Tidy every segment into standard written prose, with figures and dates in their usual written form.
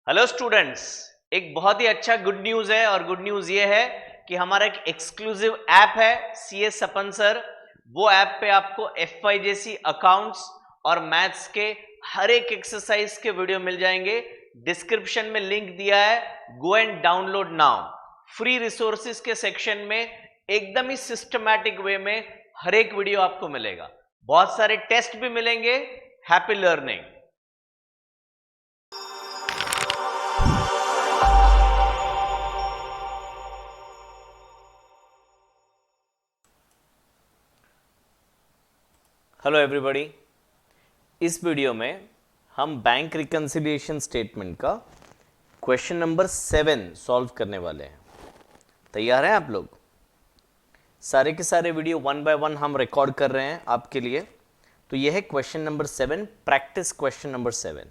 Hello students, एक बहुत ही अच्छा गुड न्यूज है और गुड न्यूज ये है कि हमारा एक एक्सक्लूसिव ऐप है CS सपन सर। वो ऐप पे आपको FYJC अकाउंट्स और मैथ्स के हर एक एक्सरसाइज के वीडियो मिल जाएंगे। डिस्क्रिप्शन में लिंक दिया है, go and download now. Free resources के सेक्शन में एकदम ही सिस्टमैटिक वे में हर एक वीडियो आपको मिलेगा। बहुत सारे टेस्ट भी मिलेंगे। Happy learning. हेलो एवरीबॉडी, इस वीडियो में हम बैंक रिकंसिलिएशन स्टेटमेंट का क्वेश्चन नंबर 7 सॉल्व करने वाले हैं। तैयार हैं आप लोग? सारे के सारे वीडियो 1 बाय 1 हम रिकॉर्ड कर रहे हैं आपके लिए। तो यह है question number 7, practice question number 7।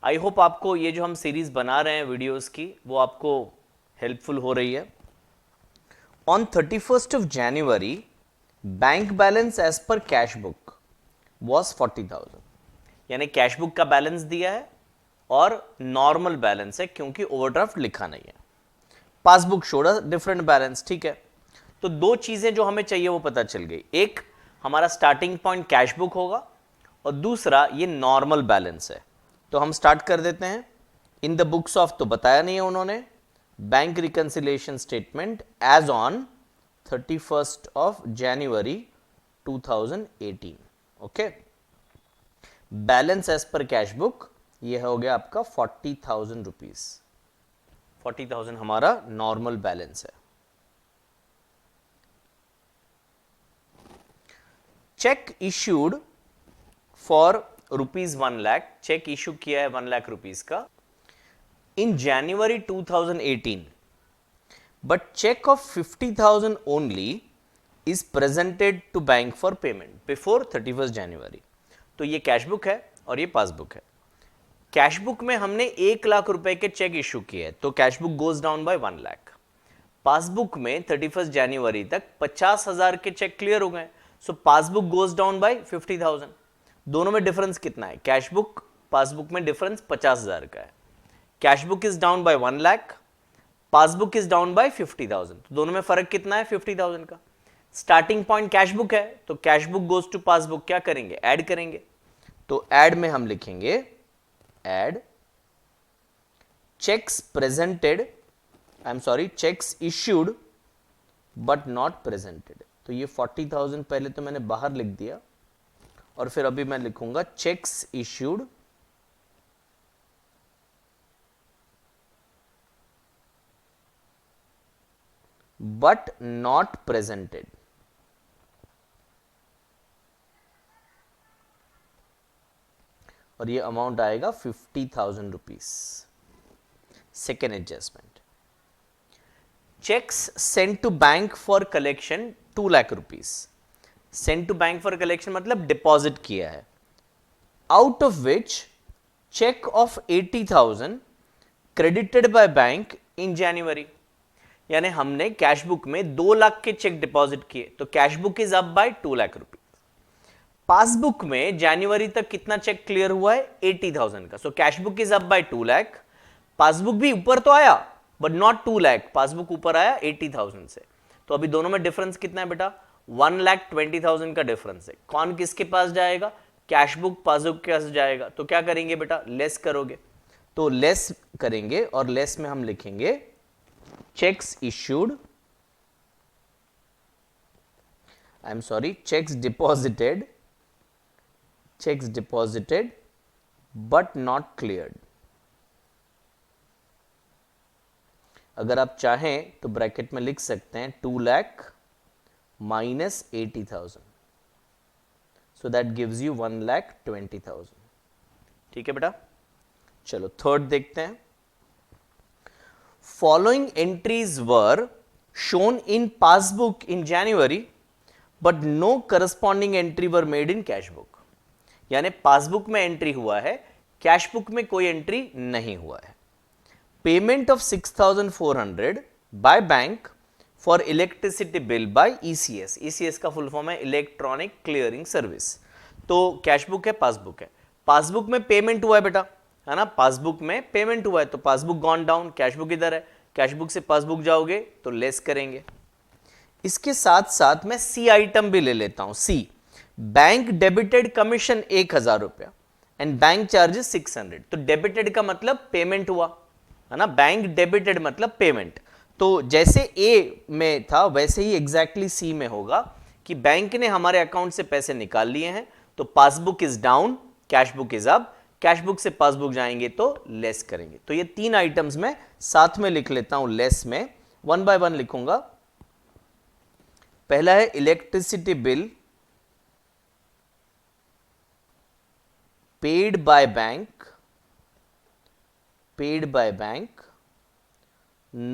I hope आपको ये जो हम सीरीज बना रहे हैं वीडियोस की, वो आपको हेल्पफुल हो रही है। On 31st of January, bank balance as पर कैश बुक वॉज 40,000। यानी कैश बुक का बैलेंस दिया है और नॉर्मल बैलेंस है क्योंकि ओवरड्राफ्ट लिखा नहीं है। Passbook showed a different balance, ठीक है। तो दो चीजें जो हमें चाहिए वो पता चल गई। एक, हमारा स्टार्टिंग पॉइंट कैश बुक होगा और दूसरा ये नॉर्मल बैलेंस है। तो हम स्टार्ट कर देते हैं। इन द बुक्स ऑफ तो बताया नहीं है उन्होंने। Bank reconciliation statement as on 31st of January 2018। Okay, balance as पर कैश बुक ये हो गया आपका 40,000 रुपीज। 40,000 हमारा नॉर्मल बैलेंस है। Cheque issued for ₹1,00,000, cheque issue किया है 1 लाख रुपीज का इन January 2018, but check of 50,000 only is presented to bank for payment before 31st January। तो ये कैश बुक है और ये पासबुक है। कैश बुक में हमने 1 लाख रुपए के चेक इशू किए हैं, तो cash book goes down by 1 lakh. Passbook में 31st जनवरी तक 50,000 के चेक क्लियर हो गए, सो पासबुक गोज डाउन बाय 50,000। दोनों में डिफरेंस कितना है? कैश बुक पासबुक में डिफरेंस 50,000 का है। Cash book is down by 1 lakh, passbook is down by 50,000। तो दोनों में फर्क कितना है? 50,000 का। स्टार्टिंग पॉइंट कैश बुक है तो cash book goes to passbook, क्या करेंगे? ऐड करेंगे। तो ऐड में हम लिखेंगे add cheques presented, I am sorry, cheques issued but not presented. तो ये 40,000 पहले तो मैंने बाहर लिख दिया और फिर अभी मैं लिखूंगा cheques issued but not presented। और ये अमाउंट आएगा 50,000 rupees. Second adjustment, cheques send to bank for collection 2 lakh rupees. Send to bank for collection मतलब डिपॉजिट किया है, out of which cheque of 80,000 credited by bank in January. यानी हमने cash book में 2 लाख के चेक डिपॉजिट किए, तो cash book is up by 2 lakh rupees. Passbook में जनवरी तक कितना चेक क्लियर हुआ है? 80,000 का। So cash book is up by 2 lakh. Passbook भी ऊपर तो आया बट नॉट 2 लाख, पासबुक ऊपर आया 80,000 से। तो अभी दोनों में डिफरेंस कितना है बेटा? 1,20,000 का डिफरेंस है। कौन किसके पास जाएगा? कैश बुक पासबुक के पास जाएगा। तो क्या करेंगे बेटा? लेस करोगे। तो लेस करेंगे और लेस में हम लिखेंगे checks issued, I'm sorry, checks deposited but not cleared। अगर आप चाहें तो ब्रैकेट में लिख सकते हैं 2 lakh minus 80,000, so that gives you 1,20,000। ठीक है बेटा, चलो थर्ड देखते हैं। Following entries were shown in passbook in January, but no corresponding entry were made in cash book। यानी पासबुक में एंट्री हुआ है, कैश बुक में कोई एंट्री नहीं हुआ है। Payment of 6,400 by bank for electricity bill bye ECS। ECS का फुल फॉर्म है इलेक्ट्रॉनिक क्लियरिंग सर्विस। तो कैश बुक है, पासबुक है। पासबुक में पेमेंट हुआ है बेटा, है ना, पासबुक में पेमेंट हुआ है तो passbook gone down, cash book इधर है, कैश बुक से पासबुक जाओगे तो लेस करेंगे। इसके साथ साथ मैं सी आइटम भी ले लेता हूं। सी, बैंक डेबिटेड कमीशन 1000 रुपया एंड बैंक चार्जेस 600। तो डेबिटेड का मतलब पेमेंट हुआ, है ना, बैंक डेबिटेड मतलब पेमेंट। तो जैसे ए में था वैसे ही एग्जैक्टली सी में होगा कि बैंक ने हमारे अकाउंट से पैसे निकाल लिए हैं तो passbook is down, cash book is up, cash book से पासबुक जाएंगे तो लेस करेंगे। तो ये तीन आइटम्स में साथ में लिख लेता हूं, लेस में वन बाय वन लिखूंगा। पहला है electricity bill paid by bank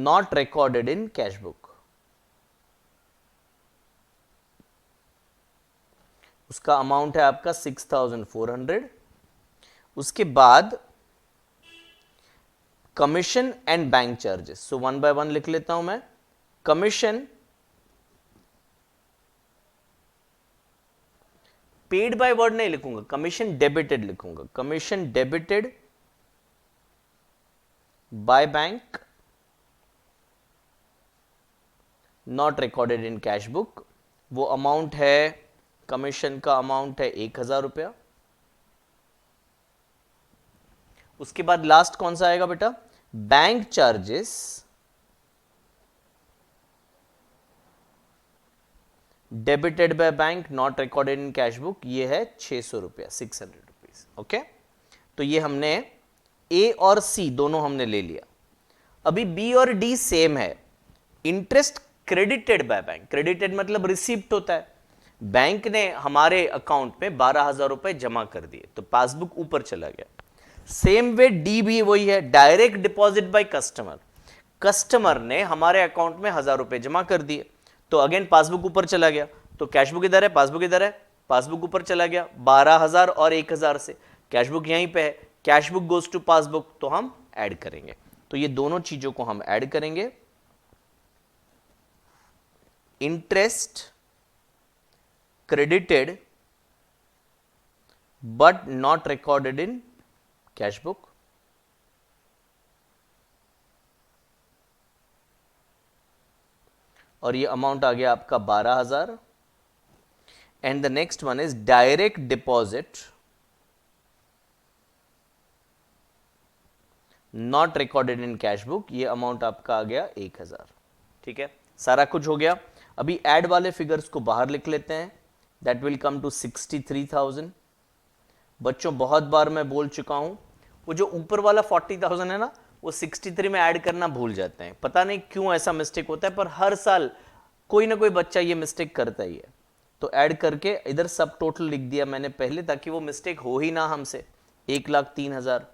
not recorded in cash book। उसका अमाउंट है आपका 6400। उसके बाद commission and bank charges, so one by one लिख लेता हूं मैं। कमीशन पेड बाय वर्ड नहीं लिखूंगा, कमीशन डेबिटेड लिखूंगा। Commission debited by bank not recorded in cash book. वो अमाउंट है, कमीशन का अमाउंट है 1000 रुपया। उसके बाद लास्ट कौन सा आएगा बेटा, bank charges debited by bank not recorded in cash book, ये है 600 रुपया, 600 रुपीज। ओके, तो ये हमने ए और सी दोनों हमने ले लिया। अभी बी और डी सेम है। Interest credited by bank, credited मतलब रिसीप्ट होता है। बैंक ने हमारे अकाउंट में 12,000 रुपए जमा कर दिए तो पासबुक ऊपर चला गया। सेम वे डी भी वही है, direct deposit by customer. Customer ने हमारे अकाउंट में 1000 रुपए जमा कर दिए तो अगेन पासबुक ऊपर चला गया। तो कैश बुक इधर है, पासबुक इधर है, पासबुक ऊपर चला गया 12,000 और 1000 से, कैश बुक यहीं पे है, cash book goes to passbook, तो हम ऐड करेंगे। तो ये दोनों चीजों को हम ऐड करेंगे। Interest credited but not recorded in cash book, और ये अमाउंट आ गया आपका 12,000। And the next one is direct deposit not recorded in cash book, ये अमाउंट आपका आ गया 1000। ठीक है, सारा कुछ हो गया। अभी ऐड वाले फिगर्स को बाहर लिख लेते हैं। That will come to 63,000। बच्चों बहुत बार मैं बोल चुका हूं, वो जो ऊपर वाला 40,000 है ना, वो 63 में ऐड करना भूल जाते हैं। पता नहीं क्यों ऐसा मिस्टेक होता है, पर हर साल कोई ना कोई बच्चा ये मिस्टेक करता ही है। तो ऐड करके इधर सब टोटल लिख दिया मैंने पहले, ताकि वो मिस्टेक हो ही ना हमसे। 1,03,000।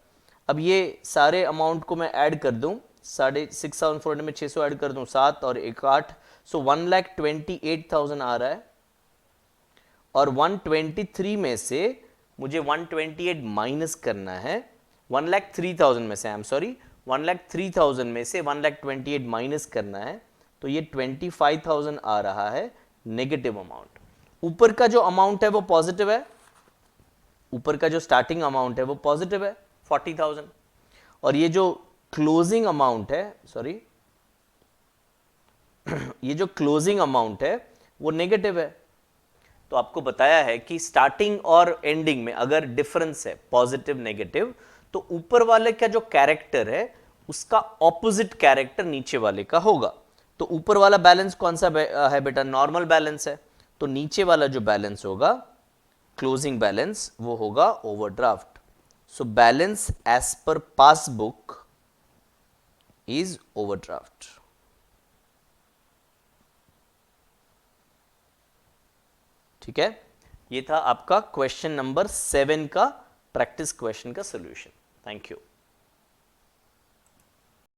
अब ये सारे अमाउंट को मैं ऐड कर दूं, 6,400 में 600 ऐड कर दूं, 7 और 1 8, सो 1,28,000 आ रहा है। और 123 में से मुझे 128 माइनस करना है 1,03,000 में से, आई एम सॉरी, 1,03,000 में से 1,28 माइनस करना है, तो ये 25,000 आ रहा है नेगेटिव अमाउंट। ऊपर का जो अमाउंट है वो पॉजिटिव है, ऊपर का जो स्टार्टिंग अमाउंट है वो पॉजिटिव है 40,000, और ये जो क्लोजिंग अमाउंट है, सॉरी ये जो क्लोजिंग अमाउंट है वो नेगेटिव है। तो आपको बताया है कि स्टार्टिंग और एंडिंग में अगर डिफरेंस है पॉजिटिव नेगेटिव, तो ऊपर वाले का जो कैरेक्टर है उसका ऑपोजिट कैरेक्टर नीचे वाले का होगा। तो ऊपर वाला बैलेंस कौन सा है बेटा, नॉर्मल बैलेंस है, तो नीचे वाला जो बैलेंस होगा क्लोजिंग बैलेंस वो होगा ओवरड्राफ्ट। सो बैलेंस एज पर पासबुक इज ओवरड्राफ्ट। ठीक है, ये था आपका क्वेश्चन नंबर 7 का प्रैक्टिस क्वेश्चन का सॉल्यूशन। Thank you.